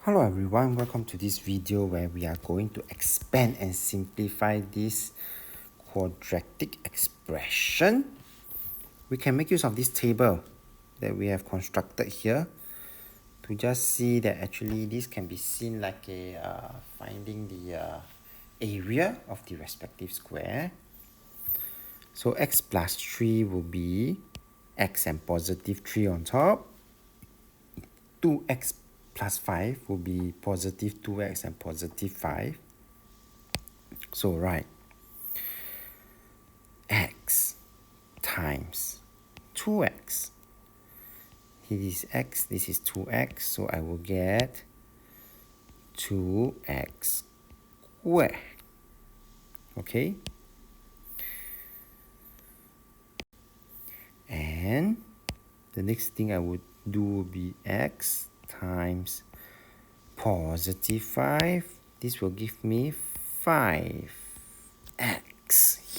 Hello everyone, welcome to this video where we are going to expand and simplify this quadratic expression. We can make use of this table that we have constructed here to just see that actually this can be seen like a finding the area of the respective square. So x plus 3 will be x and positive 3 on top. 2x plus 5 will be positive 2x and positive 5. So write x times 2x. Here is x, this is 2x, so I will get 2x squared. Okay? And the next thing I would do will be x times positive 5. This will give me 5x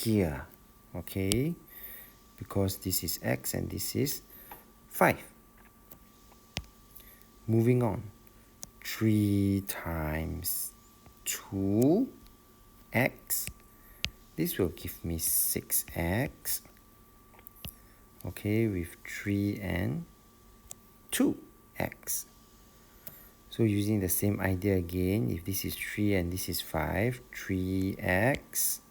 here. Okay? Because this is x and this is 5. Moving on. 3 times 2x. This will give me 6x. Okay, with 3 and 2x. So using the same idea again, if this is 3 and this is 5, 3x.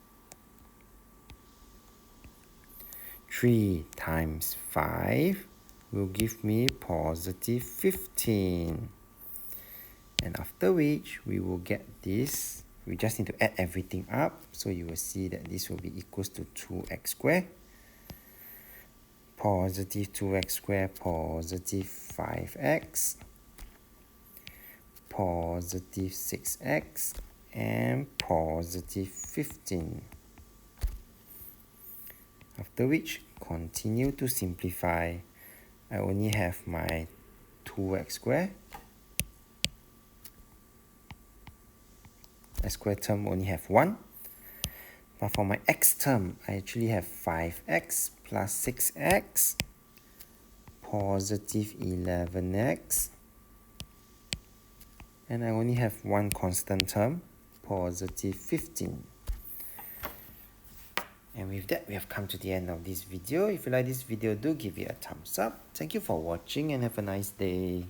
3 times 5 will give me positive 15. And after which, we will get this. We just need to add everything up. So you will see that this will be equals to 2x squared. Positive 2x squared, positive 5x. Positive 6x. And positive 15. After which, continue to simplify. I only have my 2x squared. A square term only have 1. But for my x term, I actually have 5x plus 6x. Positive 11x. And I only have one constant term, positive 15. And with that, we have come to the end of this video. If you like this video, do give it a thumbs up. Thank you for watching and have a nice day.